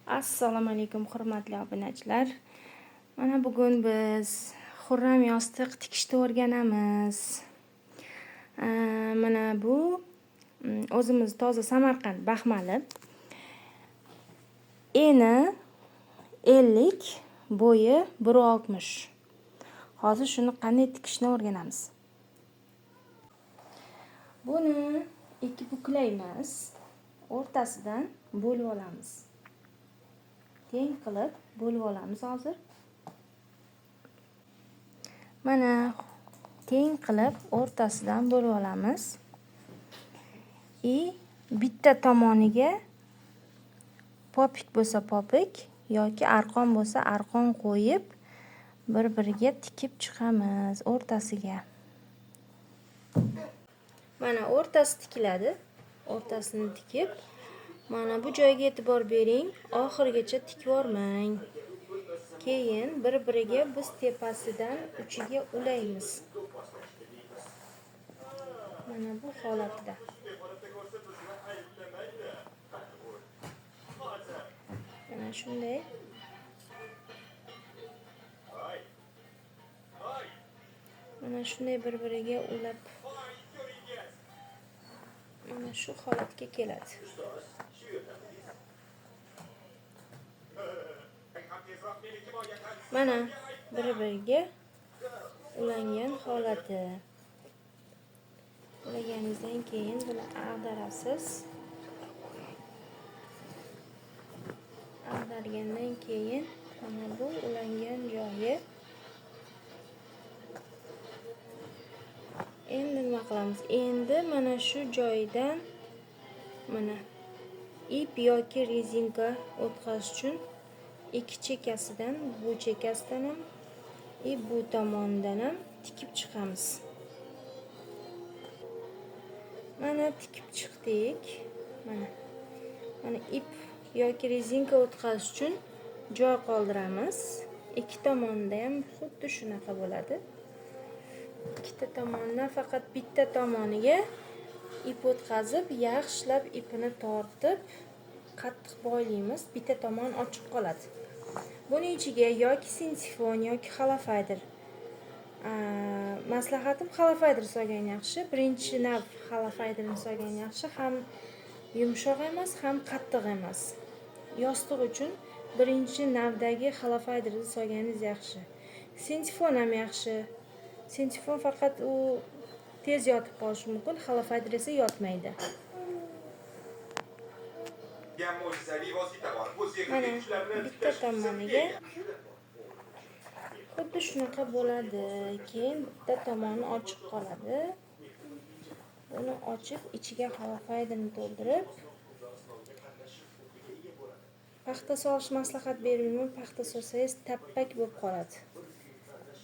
Assalomu alaykum hurmatli obunachilar. Mana bugun biz xurram yostiq tikishni o'rganamiz. Mana bu o'zimiz toza Samarqand baxmali. Eni 50, bo'yi 1.60. Hozir shuni qanday tikishni o'rganamiz. Buni ikki buklaymiz. O'rtasidan bo'lib olamiz. Teng qilib bo'lib olamiz hozir. Mana teng qilib o'rtasidan bo'lib olamiz. Bitta tomoniga popik bo'lsa popik yoki arqon bo'lsa arqon qo'yib bir-biriga tikib chiqamiz o'rtasiga. Mana o'rtasi tikiladi. O'rtasini tikib, mana bu joyga e'tibor bering, oxirigacha tikib yormang. Keyin bir-biriga biz tepasidan uchiga ulaymiz. Mana bu holatda. Mana shunday. Mana shunday bir-biriga ulab mana shu holatga keladi. Mana bir-biriga ulangan holati. Ulaganingizdan keyin buni ag'darasiz. Ag'dargandan keyin mana bu ulangan joyi. Endi nima qilamiz? Endi mana shu joydan mana ip yoki rezinka o'tkazish uchun ikki chekkasidan, bu chekkasidan ham, bu tomonidan ham tikib chiqamiz. Mana tikib chiqdik. Mana ip yoki rezinka o'tkazish uchun joy qoldiramiz. Ikki tomonda ham xuddi shunaqa bo'ladi. Ikkita tomondan faqat bitta tomoniga ip o'tkazib, yaxshilab ipini tortib, qattiq boylaymiz. Bitta tomon ochiq qoladi. Buning ichiga yoki sintifon yoki xalafaydir. Maslahatim xalafaydir solgan yaxshi. Birinchi nav xalafaydirni solgan yaxshi. Ham yumshoq emas, ham qattiq emas. Yostiq uchun birinchi navdagi xalafaydirni solganingiz yaxshi. Sintifon ham yaxshi. Sintifon faqat u tez yotib qolishi mumkin, xalafaydir esa yotmaydi. Mana bitta tomoniga xuddi shunaqa bo'ladi. Keyin bitta tomoni ochiq qoladi. Buni ochib, ichiga xalafaydirni to'ldirib, paxta solish maslahat beraman. Paxta solsangiz tappak bo'lib qoladi.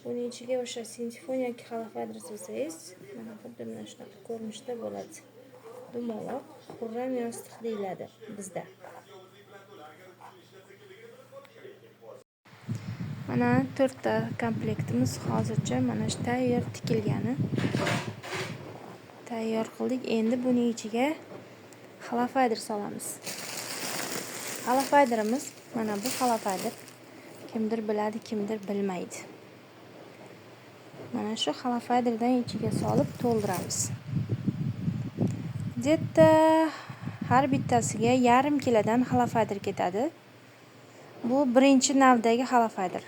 Buning ichiga o'sha sintifon yoki xalafaydir solsangiz, mana xuddi mana shunaqa ko'rinishda bo'ladi. Dumaloq xurram yostiq deyiladi bizda. Mana 4 ta komplektimiz hozircha mana shu tayyor tikilgani. Tayyor qildik. Endi buning ichiga xalafaydir solamiz. Xalafaydirimiz mana bu xalafaydir. Kimdir biladi, kimdir bilmaydi. Mana shu xalafaydirdan ichiga solib to'ldiramiz. Detta har bittasiga yarim kilodan xalafaydir ketadi. Bu birinchi navdagi xalafaydir.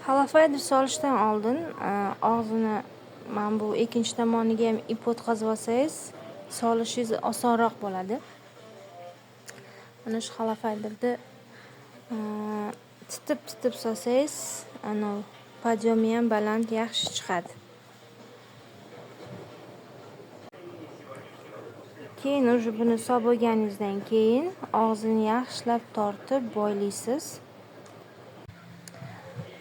Xalafaydir solishdan oldin og'zini mana bu ikkinchi tomoniga ham ip o'tkazib olsangiz, solishingiz osonroq bo'ladi. Mana shu xalafaydirni titib solsangiz, podyomi ham baland yaxshi chiqadi. Keyin buni solib bo'lganingizdan keyin og'zini yaxshilab tortib boylaysiz.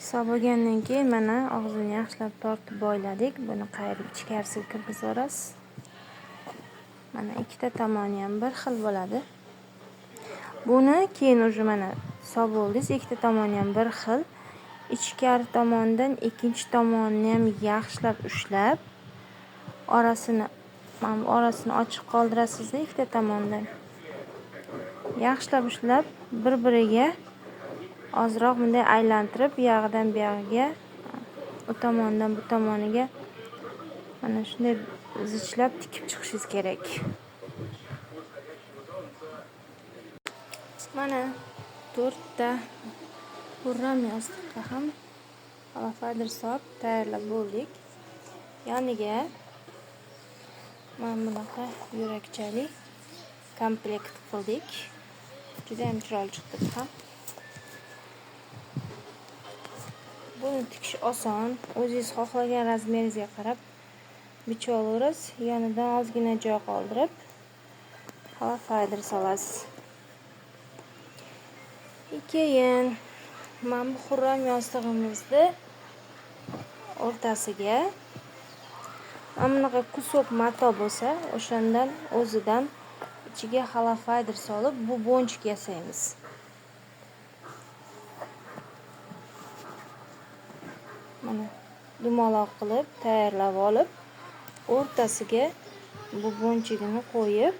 Solib bo'lgandan keyin mana og'zini yaxshilab tortib boyladik. Buni qayirib ichkarisiga kirgizib yuborasiz. Mana ikkita tomoni ham bir xil bo'ladi. Buni keyin mana solib bo'ldingiz, ikkita tomoni ham bir xil. Ichkari tomondan ikkinchi tomonni ham yaxshilab ushlab, orasini ochiq qoldirasizda ikkita tomondan. yaxshilab ushlab bir-biriga ozroq bunday aylantirib, bu yog'idan bu yog'iga, u tomondan bu tomoniga mana shunday zichlab tikib chiqishingiz kerak. Mana 4 ta xurram yostiqqa ham halofadir solib tayyorlab bo'ldik. Yoniga mana bunaqa yurakchali komplekt qildik. Juda ham chiroyli chiqdi ham. Buni tikish oson. O'zingiz xohlagan razmeringizga qarab bicha olasiz. Yonidan ozgina joy qoldirib halofadir solasiz. Keyin mana bu xurram yostig'imizni o'rtasiga mana bunaqa kusok mato bo'lsa, o'shandan o'zidan ichiga halofadir solib, bu bonchik yasaymiz. Mana dumaloq qilib tayyorlab olib, o'rtasiga bu bonchigini qo'yib,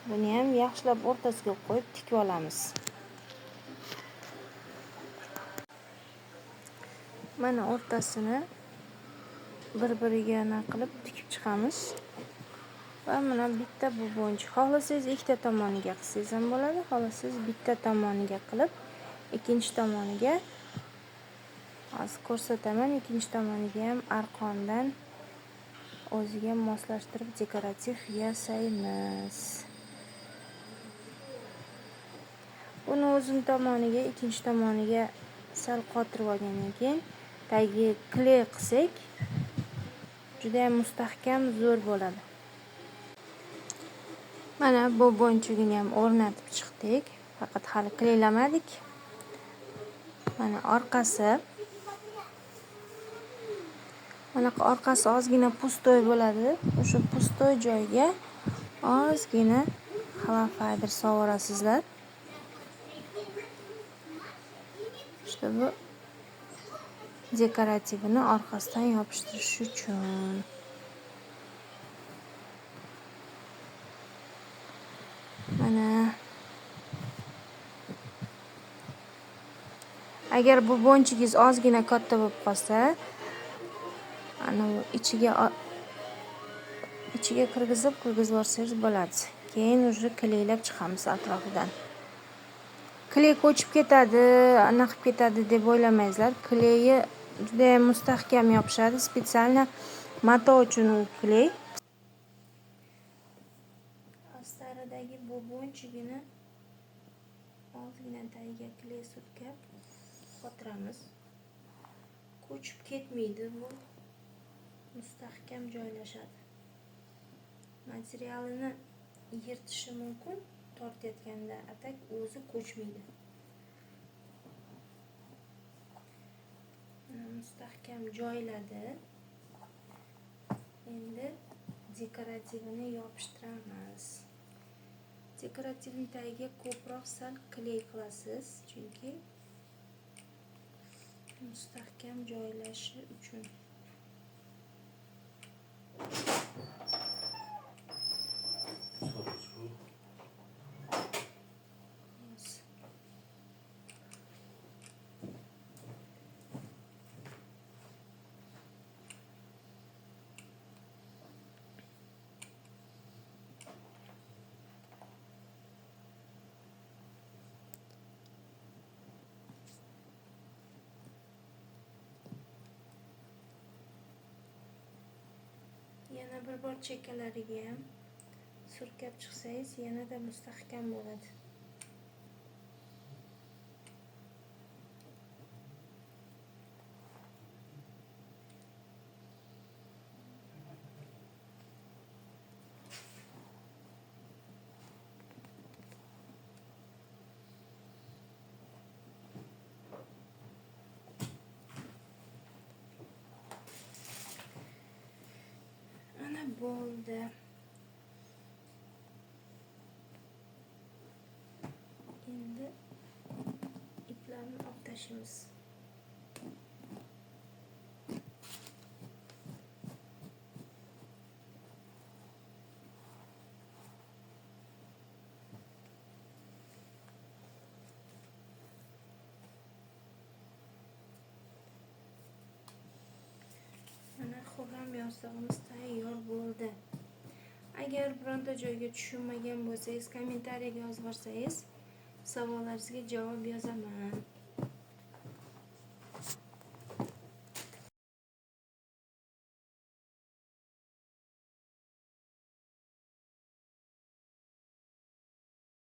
buni ham yaxshilab o'rtasiga qo'yib tikib olamiz. Mana o'rtasini bir-biriga qilib tikib chiqamiz. Va mana bitta bu bonchik. Xohlasangiz ikkita tomoniga qilsangiz ham bo'ladi. Xohlasangiz bitta tomoniga qilib, ikkinchi tomoniga hozir ko'rsataman. Ikkinchi tomoniga ham arqondan o'ziga moslashtirib dekorativ yasaymiz. Buni o'zim tomoniga, ikkinchi tomoniga sal qotirib olgandan keyin tagiga kley qilsak, juda ham mustahkam, zo'r bo'ladi. Mana bu bonchigini ham o'rnatib chiqdik. Faqat hali kleylamadik. Mana orqasi. Mana orqasi ozgina pustoy bo'ladi. O'sha pustoy joyiga ozgina halofadir sovorasizlar. İşte bu dekorativini orqasidan yopishtirish uchun. Mana agar bu bonchigingiz ozgina katta bo'lib qolsa, ana ichiga kirgizib yuborsangiz bo'ladi. Keyin uje kleylab chiqamiz atrofidan. Kley ko'chib ketadi, ana qilib ketadi deb o'ylamangizlar. Kleyni juda ham mustahkam yopishadi. Spesialni mato uchun u kley. Astaridagi bu bonchigini ozgina tagiga kley surkab qotiramiz. Ko'chib ketmaydi, bu mustahkam joylashadi. Materialini yirtishi mumkin. Tortayotganda atak o'zi ko'chmaydi. Mustahkam joyladi. Endi dekorativini yopishtiramiz. Dekorativning tagiga ko'proq sal kley qilasiz, chunki mustahkam joylashi uchun. Yana bir bor chekkalariga ham surkab chiqsangiz yanada mustahkam bo'ladi. Bo'ldi. Endi iplarni olib tashlaymiz. yozig'imiz tayyor bo'ldi. Agar bironta joyga tushunmagan bo'lsangiz, kommentariyaga yozib yuborsangiz, savollaringizga javob yozaman.